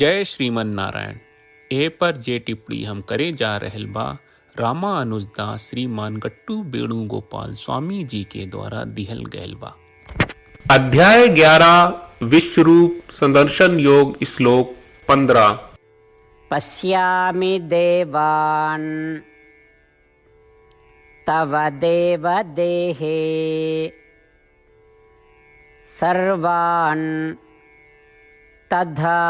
जय श्रीमन नारायण। ए पर जे टिप्पणी हम करे जा रहल बा रामानुजदास श्रीमान गट्टू वेणुगोपाल स्वामी जी के द्वारा दिहल गयल बा। अध्याय 11 विश्वरूप संदर्शन योग श्लोक 15। पश्यामि देवान् तव देवदेहे सर्वान् तथा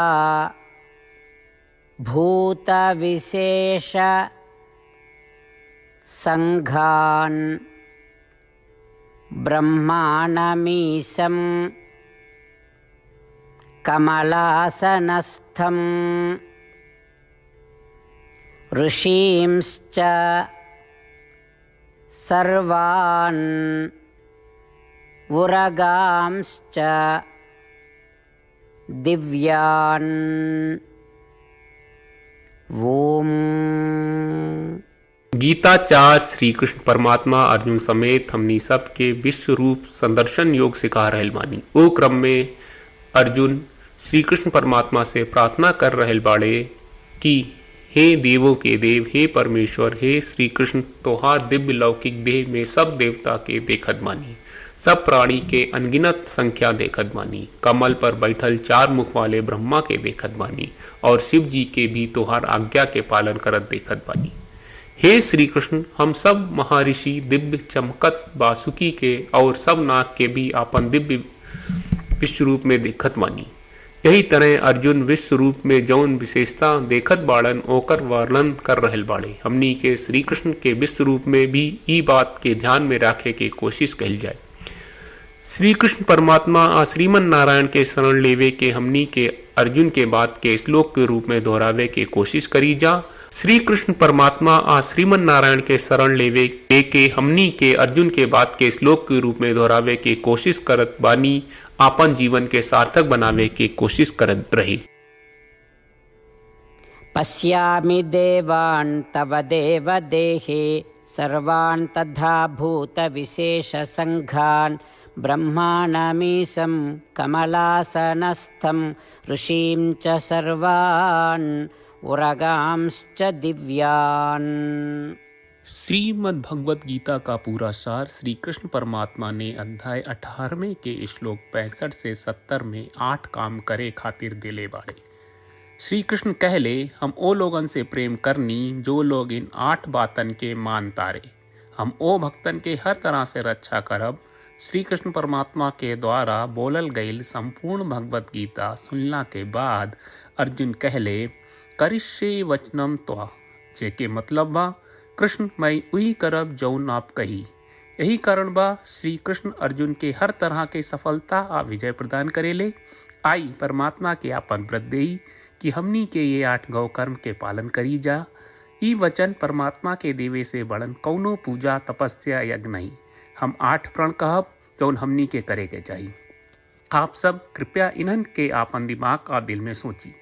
भूतविशेष संघान् ब्रह्माणमीशं कमलासनस्थं ऋषींश्च सर्वान् उरगांश्च दिव्यान्। ओम। गीताचार्य श्री कृष्ण परमात्मा अर्जुन समेत हमनी सब के विश्व रूप संदर्शन योग सिखा रहल बानी। वो क्रम में अर्जुन श्री कृष्ण परमात्मा से प्रार्थना कर रहल बाड़े कि हे देवों के देव, हे परमेश्वर, हे श्री कृष्ण, तोहार दिव्य लौकिक देह में सब देवता के देखत बानी, सब प्राणी के अनगिनत संख्या देखत बानी, कमल पर बैठल 4 मुख वाले ब्रह्मा के देखत बानी और शिव जी के भी तोहार आज्ञा के पालन करत देखत बानी। हे श्री कृष्ण, हम सब महर्षि दिव्य चमकत बासुकी के और सब नाग के भी आपन दिव्य विश्व रूप में देखत बानी। यही तरह अर्जुन विश्व रूप में जौन विशेषता देखत बाड़न ओकर वर्णन कर रहल बाड़े। हमनी के श्री कृष्ण के विश्व रूप में भी ई बात के ध्यान में रखे के कोशिश कही जाए। श्री कृष्ण परमात्मा आ श्रीमन नारायण के शरण लेवे के हमनी के अर्जुन के बात के श्लोक के रूप में दोहरावे के कोशिश करी जा। श्री कृष्ण परमात्मा आ श्रीमन नारायण के शरण लेवे के हमनी के अर्जुन के बात के श्लोक के रूप में दोहरावे के कोशिश करत बानी, आपन जीवन के सार्थक बनावे के कोशिश करत रही। पश्यामि देवान् तव देवदेहे सर्वान् तथा भूतविशेष संघान् ब्रह्माणमीशं कमलासनस्थं ऋषीं च सर्वान् उरगांश्च दिव्यान्। श्रीमद् भगवत गीता का पूरा सार श्री कृष्ण परमात्मा ने अध्याय 18वें के श्लोक 65 से 70 में 8 काम करे खातिर दिले बाड़े। श्री कृष्ण कहले, हम ओ लोगन से प्रेम करनी जो लोग इन 8 बातन के मान तारे। हम ओ भक्तन के हर तरह से रक्षा करब। श्री कृष्ण परमात्मा के द्वारा बोलल गईल संपूर्ण भगवत गीता सुनला के बाद अर्जुन कहले, करिष्ये वचनम त्वा, जेके मतलब बा कृष्ण मैं वही करब जौन आप कही। यही कारण बा श्री कृष्ण अर्जुन के हर तरह के सफलता आ विजय प्रदान करेले। आई परमात्मा के आपन व्रत देई कि हमनी के ये 8 गौ कर्म के पालन करी जा। ई वचन परमात्मा के देवे से बड़न कौनो पूजा तपस्या यज्ञ नहीं। हम 8 प्रण कहब जौन हमनी के करे के चाहिए। आप सब कृपया इन्हन के आपन दिमाग और दिल में सोची।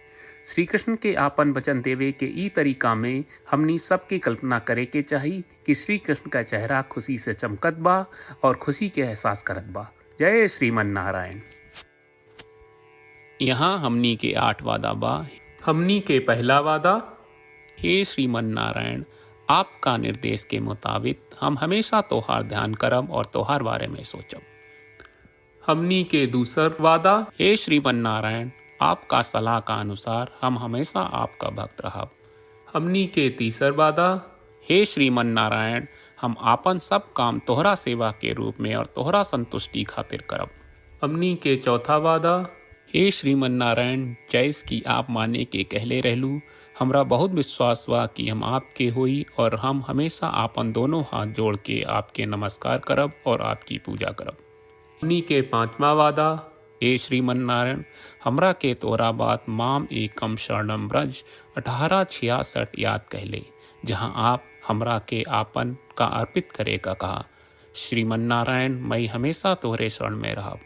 श्री कृष्ण के आपन वचन देवे के ई तरीका में हमनी सबकी कल्पना करे के चाहिए कि श्री कृष्ण का चेहरा खुशी से चमकत बा और खुशी के एहसास करत बा। जय श्रीमन नारायण। यहाँ हमनी के 8 वादा बा। हमनी के पहला वादा, हे श्रीमन नारायण, आपका निर्देश के मुताबिक हम हमेशा तोहार ध्यान करब और तोहार बारे में सोचब। हमनी के दूसरा वादा, हे श्रीमन नारायण, आपका सलाह का अनुसार हम हमेशा आपका भक्त रहब। हमनी के तीसरा वादा, हे श्रीमन नारायण, हम आपन सब काम तोहरा सेवा के रूप में और तोहरा संतुष्टि खातिर करब। हमनी के चौथा वादा, हे श्रीमन नारायण, जैस की आप माने के कहले रहलू, हमरा बहुत विश्वास बा कि हम आपके होई और हम हमेशा आपन दोनों हाथ जोड़ के आपके नमस्कार करब और आपकी पूजा करब। हमनी के 5वां वादा, हे श्रीमन नारायण, हमरा के तोरा बात माम एकम शरणम ब्रज 1866 याद कहले, जहाँ आप हमरा के आपन का अर्पित करे का कहा। श्रीमन नारायण, मैं हमेशा तोहरे शरण में रहब।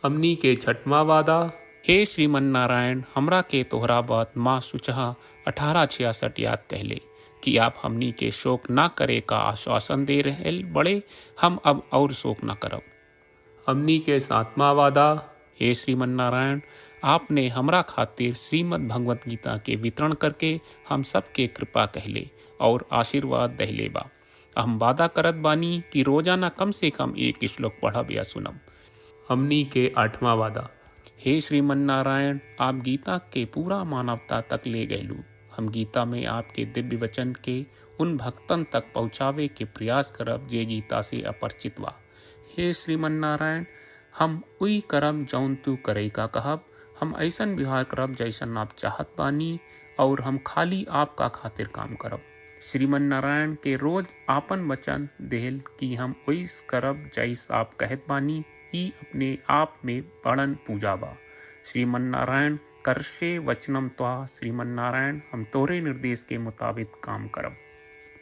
हमनी के 6वां वादा, हे श्रीमन नारायण, हमरा के तोहरा बात माँ सुचहा 1866 याद कहले कि आप हमनी के शोक ना करे का आश्वासन दे रहे बड़े। हम अब और शोक ना करब। हमनी के 7वां वादा, हे श्रीमन नारायण, आपने हमरा खातिर श्रीमद् भगवत गीता के वितरण करके हम सबके कृपा कहले और आशीर्वाद दहले बा। हम वादा करत बानी कि रोजाना कम से कम एक श्लोक पढ़ब या सुनब। हमनी के 8वां वादा। हे श्रीमन नारायण, आप गीता के पूरा मानवता तक ले गयलू। हम गीता में आपके दिव्य वचन के उन भक्तन तक पहुँचावे के प्रयास करब जे गीता से अपरिचित बा। हे श्रीमन नारायण, हम उई करब जौन तू करे का कहब। हम ऐसन व्यवहार करब जैसन आप चाहत बानी और हम खाली आपका खातिर काम करब। श्रीमन नारायण के रोज आपन वचन देहल कि हम ओइस करब जैस आप कहत बानी, ई अपने आप में बड़न पूजा बा। श्रीमन नारायण, करशे वचनम त्वा। श्रीमन नारायण, हम तोरे निर्देश के मुताबिक काम करब।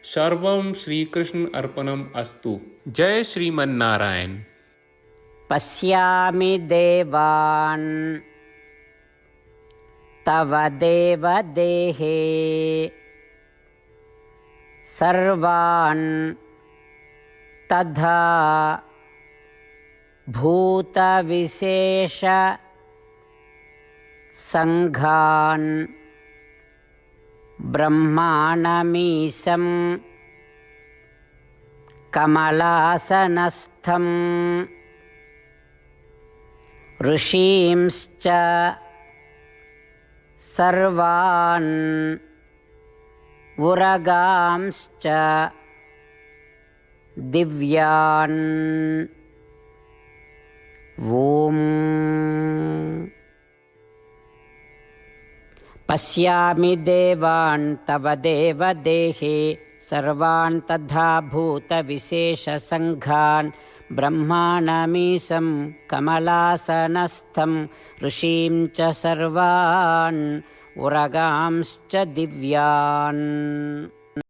सर्वम श्री कृष्ण अर्पणम अस्तु। जय श्रीमन नारायण। पश्यामि देवान् तव देवदेहे सर्वान् तथा भूतविशेष संघान् ब्रह्माणमीशं कमलासनस्थं ऋषींश्च सर्वान् उरगांश्च दिव्यान्। ॐ पश्यामि देवान् तव देवदेहे सर्वान् तथा भूतविशेषसङ्घान् ब्रह्माणमीशं कमलासनस्थं ऋषीं च सर्वान् उरगांश्च दिव्यान्।